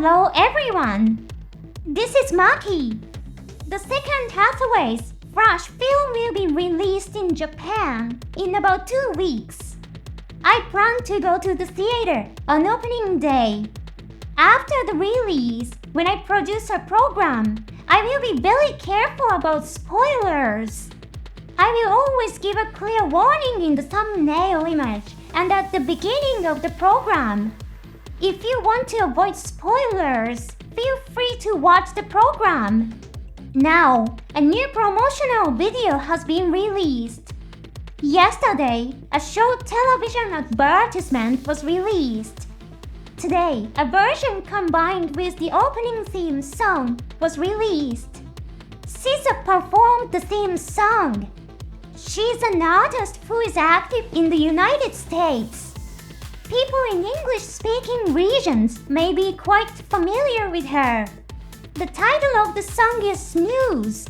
Hello everyone! This is Maki. The second Hathaway's Flash film will be released in Japan in about 2 weeks. I plan to go to the theater on opening day. After the release, when I produce a program, I will be very careful about spoilers. I will always give a clear warning in the thumbnail image and at the beginning of the program. If you want to avoid spoilers, feel free to watch the program. Now, a new promotional video has been released. Yesterday, a short television advertisement was released. Today, a version combined with the opening theme song was released. SZA performed the theme song. She's an artist who is active in the United States. People in English-speaking regions may be quite familiar with her. The title of the song is Snooze.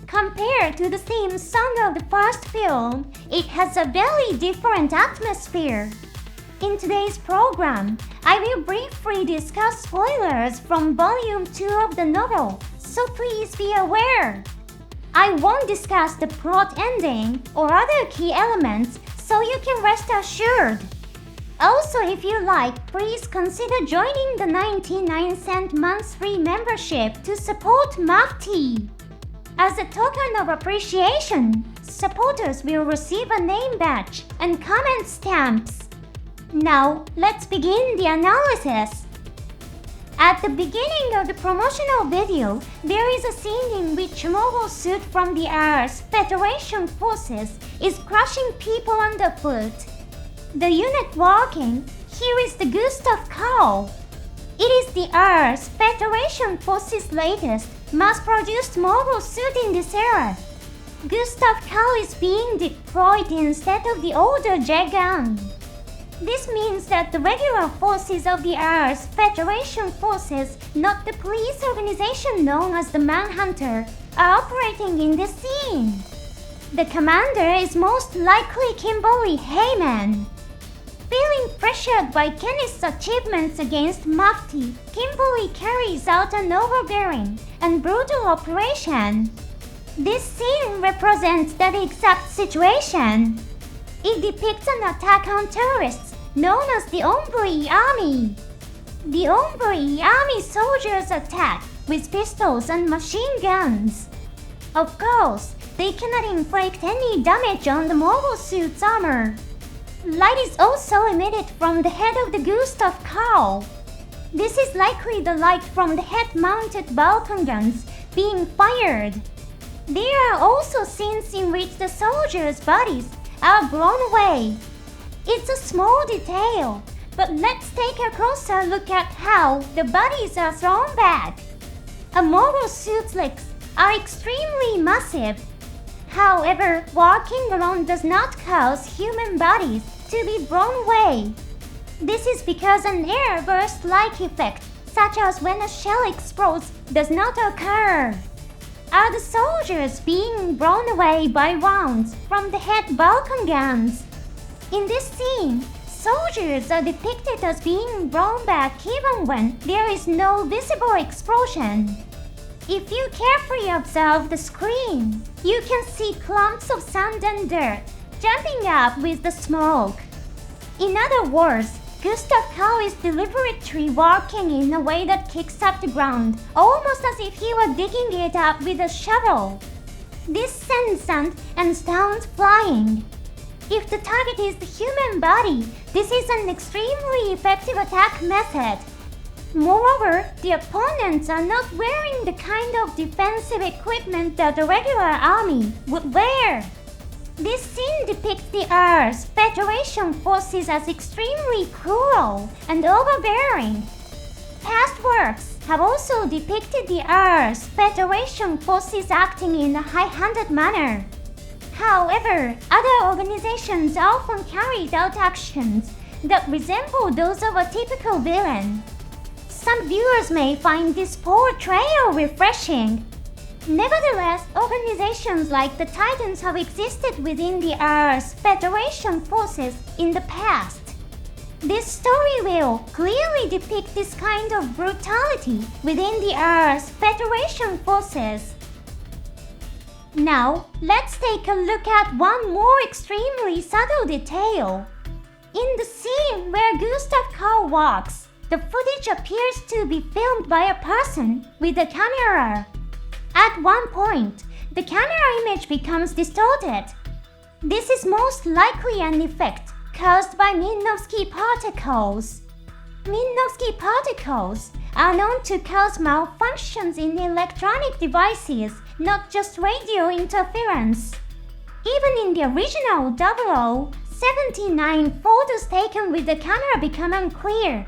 Compared to the theme song of the first film, it has a very different atmosphere. In today's program, I will briefly discuss spoilers from Volume 2 of the novel, so please be aware. I won't discuss the plot ending or other key elements, so you can rest assured. Also, if you like, please consider joining the 99-cent monthly membership to support Maki. As a token of appreciation, supporters will receive a name badge and comment stamps. Now, let's begin the analysis. At the beginning of the promotional video, there is a scene in which a mobile suit from the Earth's Federation forces is crushing people underfoot. The unit walking here is the Gustav Karl. It is the Earth's Federation forces' latest mass-produced mobile suit in this era. Gustav Karl is being deployed instead of the older jet gun. This means that the regular forces of the Earth's Federation forces, not the police organization known as the Manhunter, are operating in this scene. The commander is most likely Kimberly Hayman. Feeling pressured by Kenny's achievements against Maki, Kimberly carries out an overbearing and brutal operation. This scene represents that exact situation. It depicts an attack on terrorists known as the Ombre Army. The Ombre Army soldiers attack with pistols and machine guns. Of course, they cannot inflict any damage on the mobile suit's armor. Light is also emitted from the head of the Gustav Karl. This is likely the light from the head-mounted Vulcan guns being fired. There are also scenes in which the soldiers' bodies are blown away. It's a small detail, but let's take a closer look at how the bodies are thrown back. A mobile suit's legs are extremely massive. However, walking alone does not cause human bodies to be blown away. This is because an air burst-like effect, such as when a shell explodes, does not occur. Are the soldiers being blown away by rounds from the head Vulcan guns? In this scene, soldiers are depicted as being blown back even when there is no visible explosion. If you carefully observe the screen, you can see clumps of sand and dirt jumping up with the smoke. In other words, Gustav Karl is deliberately walking in a way that kicks up the ground, almost as if he were digging it up with a shovel. This sends sand and stones flying. If the target is the human body, this is an extremely effective attack method. Moreover, the opponents are not wearing the kind of defensive equipment that a regular army would wear. This scene depicts the Earth's Federation forces as extremely cruel and overbearing. Past works have also depicted the Earth's Federation forces acting in a high-handed manner. However, other organizations often carried out actions that resemble those of a typical villain. Some viewers may find this portrayal refreshing. Nevertheless, organizations like the Titans have existed within the Earth's Federation forces in the past. This story will clearly depict this kind of brutality within the Earth's Federation forces. Now, let's take a look at one more extremely subtle detail. In the scene where Gustav Karl walks, the footage appears to be filmed by a person with a camera. At one point, the camera image becomes distorted. This is most likely an effect caused by Minkowski particles. Minkowski particles are known to cause malfunctions in electronic devices, not just radio interference. Even in the original 0079 photos taken with the camera become unclear.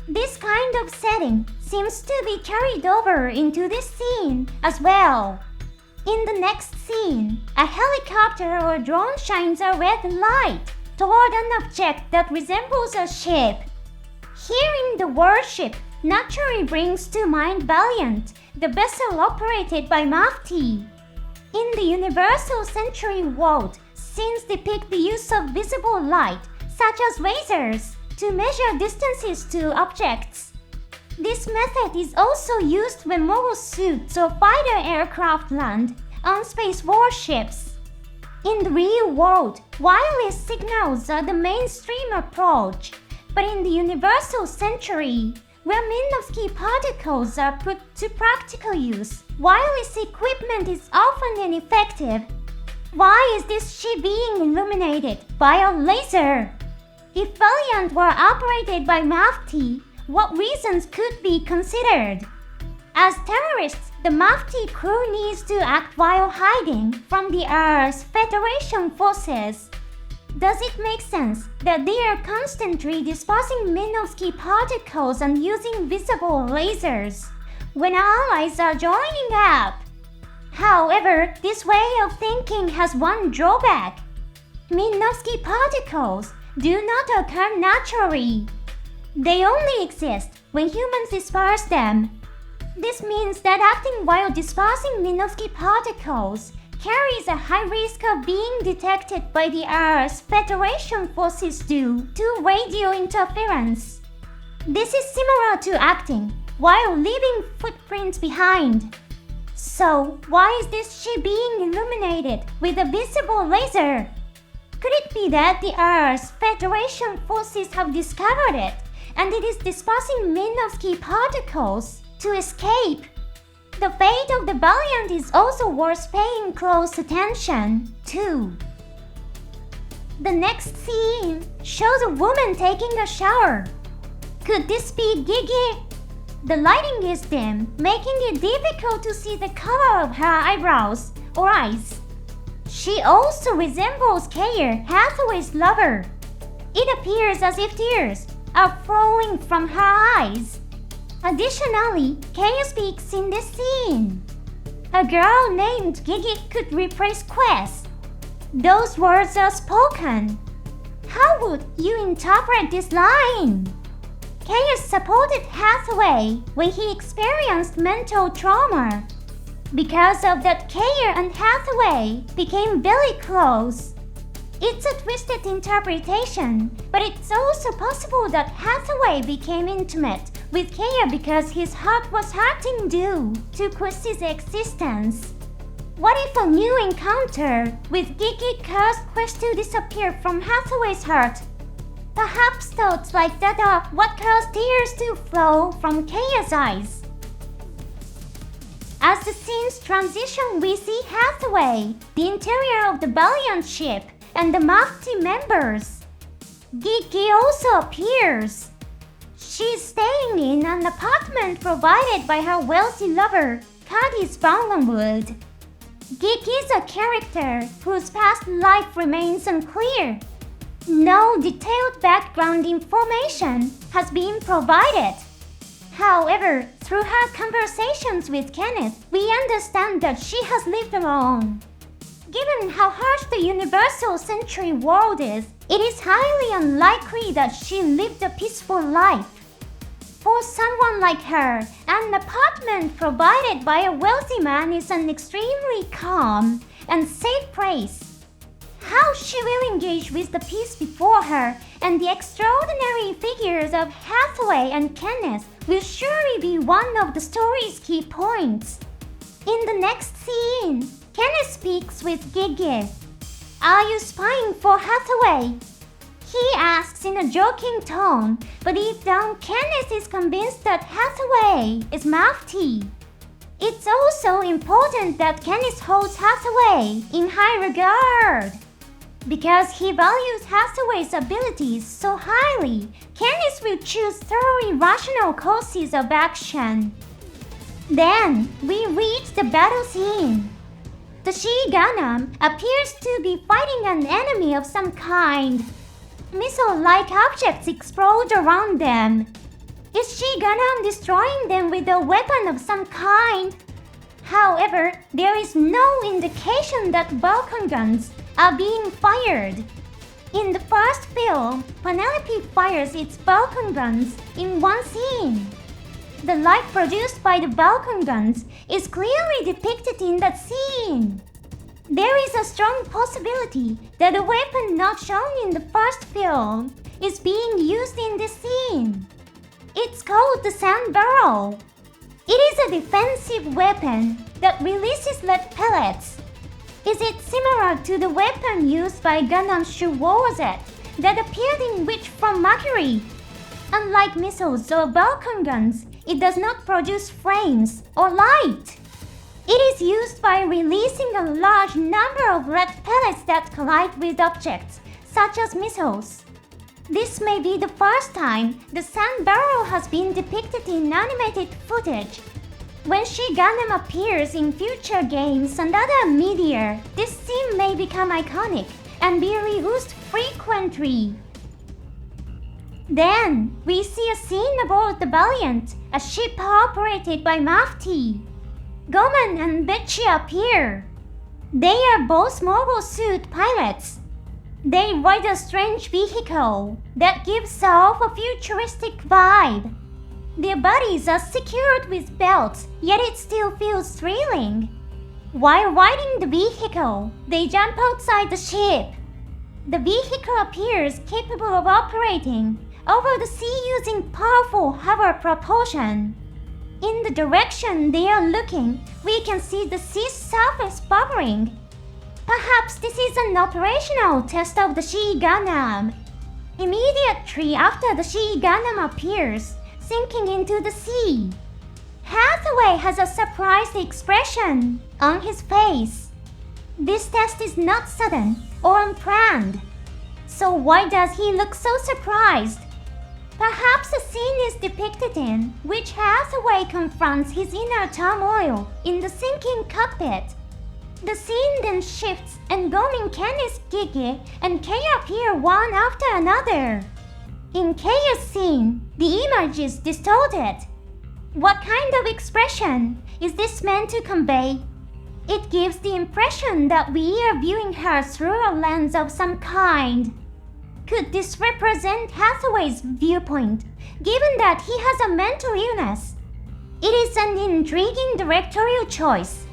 This kind of setting seems to be carried over into this scene as well. In the next scene, a helicopter or drone shines a red light toward an object that resembles a ship. Hearing the word ship naturally brings to mind Valiant, the vessel operated by Maki. In the Universal Century world, scenes depict the use of visible light, such as lasers, to measure distances to objects. This method is also used when mobile suits or fighter aircraft land on space warships. In the real world, wireless signals are the mainstream approach, but in the Universal Century, where Minkowski particles are put to practical use, wireless equipment is often ineffective. Why is this ship being illuminated by a laser? If Valiant were operated by Maki, what reasons could be considered? As terrorists, the Maki crew needs to act while hiding from the Earth's Federation forces. Does it make sense that they are constantly dispersing Minkowski particles and using visible lasers when allies are joining up? However, this way of thinking has one drawback. Minkowski particles do not occur naturally. They only exist when humans disperse them. This means that acting while dispersing Minkowski particles carries a high risk of being detected by the Earth's Federation forces due to radio interference. This is similar to acting while leaving footprints behind. So, why is this ship being illuminated with a visible laser? Could it be that the Earth's Federation forces have discovered it, and it is dispersing Minkowski particles to escape? The fate of the Valiant is also worth paying close attention to. The next scene shows a woman taking a shower. Could this be Gigi? The lighting is dim, making it difficult to see the color of her eyebrows or eyes. She also resembles Kaya, Hathaway's lover. It appears as if tears are flowing from her eyes. Additionally, Kaya speaks in this scene. A girl named Gigi could replace Quest. Those words are spoken. How would you interpret this line? Kaya supported Hathaway when he experienced mental trauma. Because of that, Kaya and Hathaway became very close. It's a twisted interpretation, but it's also possible that Hathaway became intimate with Kaya because his heart was hurting due to Quest's existence. What if a new encounter with Gigi caused Quest to disappear from Hathaway's heart? Perhaps thoughts like that are what caused tears to flow from Kaya's eyes. As the scenes transition, we see Hathaway, the interior of the Valiant ship, and the Maki members. Gigi also appears. She's staying in an apartment provided by her wealthy lover, Curtis Vandenwood. Gigi is a character whose past life remains unclear. No detailed background information has been provided. However, through her conversations with Kenneth, we understand that she has lived alone. Given how harsh the Universal Century world is, it is highly unlikely that she lived a peaceful life. For someone like her, an apartment provided by a wealthy man is an extremely calm and safe place. How she will engage with the piece before her, and the extraordinary figures of Hathaway and Kenneth will surely be one of the story's key points. In the next scene, Kenneth speaks with Gigi. "Are you spying for Hathaway?" He asks in a joking tone, but deep down Kenneth is convinced that Hathaway is Maki. It's also important that Kenneth holds Hathaway in high regard. Because he values Hathaway's abilities so highly, Kenneth will choose thoroughly rational courses of action. Then, we reach the battle scene. The Gundam appears to be fighting an enemy of some kind. Missile-like objects explode around them. Is Gundam destroying them with a weapon of some kind? However, there is no indication that Vulcan guns are being fired. In the first film, Penelope fires its Vulcan guns in one scene. The light produced by the Vulcan guns is clearly depicted in that scene. There is a strong possibility that a weapon not shown in the first film is being used in this scene. It's called the sand barrel. It is a defensive weapon that releases lead pellets. Is it similar to the weapon used by Gundam Sorcery that appeared in Witch from Mercury? Unlike missiles or Vulcan guns, it does not produce flames or light. It is used by releasing a large number of lead pellets that collide with objects, such as missiles. This may be the first time the sand barrel has been depicted in animated footage. When Gundam appears in future games and other media, this scene may become iconic and be reused frequently. Then, we see a scene aboard the Valiant, a ship operated by Maki. Goman and Betchy appear. They are both mobile suit pilots. They ride a strange vehicle that gives off a futuristic vibe. Their bodies are secured with belts, yet it still feels thrilling. While riding the vehicle, they jump outside the ship. The vehicle appears capable of operating over the sea using powerful hover propulsion. In the direction they are looking, we can see the sea's surface bubbling. Perhaps this is an operational test of the Gundam. Immediately after the Gundam appears, sinking into the sea, Hathaway has a surprised expression on his face. This test is not sudden or unplanned. So why does he look so surprised? Perhaps a scene is depicted in which Hathaway confronts his inner turmoil in the sinking cockpit. The scene then shifts and Gomin, Kenneth, Gigi, and Kei appear one after another. In Kei's scene, the image is distorted. What kind of expression is this meant to convey? It gives the impression that we are viewing her through a lens of some kind. Could this represent Hathaway's viewpoint, given that he has a mental illness? It is an intriguing directorial choice.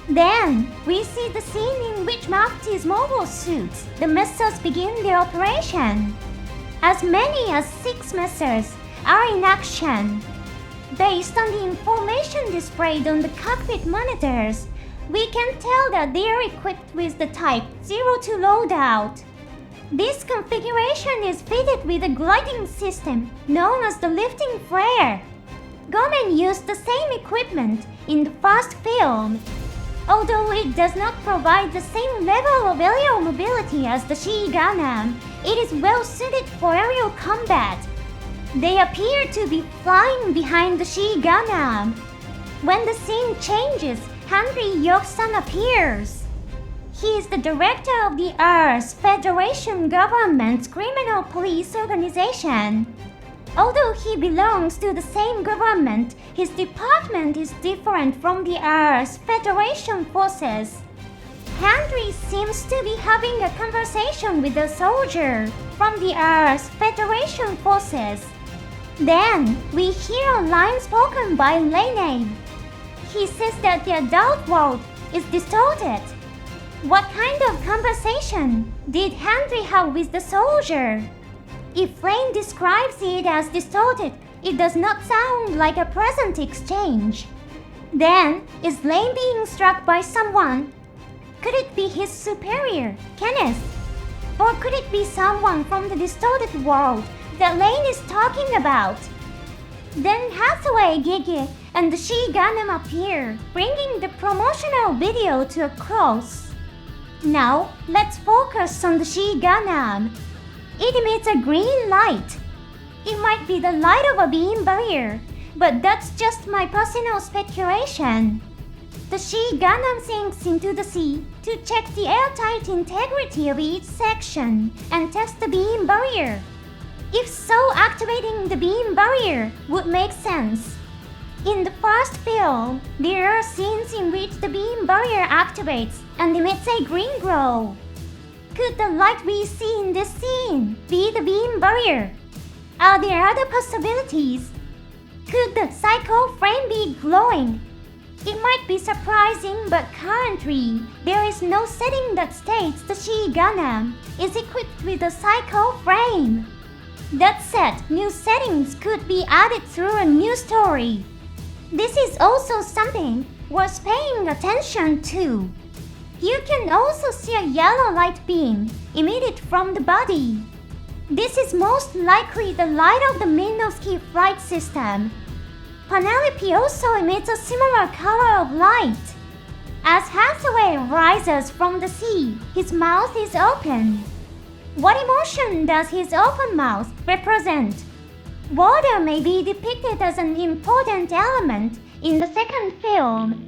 Then, we see the scene in which Maki's mobile suits, the mechas, begin their operation. As many as 6 mechas are in action. Based on the information displayed on the cockpit monitors, we can tell that they are equipped with the Type 02 loadout. This configuration is fitted with a gliding system known as the lifting flare. Gomen used the same equipment in the first film. Although it does not provide the same level of aerial mobility as the Gundam, it is well suited for aerial combat. They appear to be flying behind the Gundam. When the scene changes, Henry Yoksan appears. He is the director of the Earth Federation government's criminal police organization. Although he belongs to the same government, his department is different from the Earth Federation forces. Henry seems to be having a conversation with a soldier from the Earth Federation forces. Then, we hear a line spoken by Lene. He says that the adult world is distorted. What kind of conversation expression did Henry have with the soldier? If Lane describes it as distorted, it does not sound like a present exchange. Then, is Lane being struck by someone? Could it be his superior, Kenneth? Or could it be someone from the distorted world that Lane is talking about? Then Hathaway, Gigi, and the Gundam appear, bringing the promotional video to a close. Now, let's focus on the Gundam. It emits a green light. It might be the light of a beam barrier, but that's just my personal speculation. The Gundam sinks into the sea to check the airtight integrity of each section and test the beam barrier. If so, activating the beam barrier would make sense. In the first film, there are scenes in which the beam barrier activates and emits a green glow. Could the light we see in this scene be the beam barrier? Are there other possibilities? Could the cycle frame be glowing? It might be surprising, but currently, there is no setting that states the Gundam is equipped with a cycle frame. That said, new settings could be added through a new story. This is also something worth paying attention to. You can also see a yellow light beam emitted from the body. This is most likely the light of the Minovsky flight system. Penelope also emits a similar color of light. As Hathaway rises from the sea, his mouth is open. What emotion does his open mouth represent? Water may be depicted as an important element in the second film.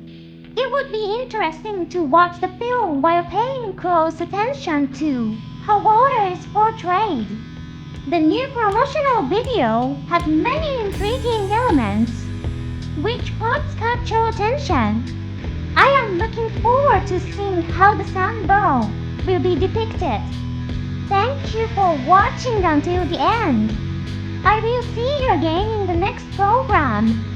It would be interesting to watch the film while paying close attention to how water is portrayed. The new promotional video had many intriguing elements. Which parts capture attention? I am looking forward to seeing how the sun burrow will be depicted. Thank you for watching until the end. I will see you again in the next program.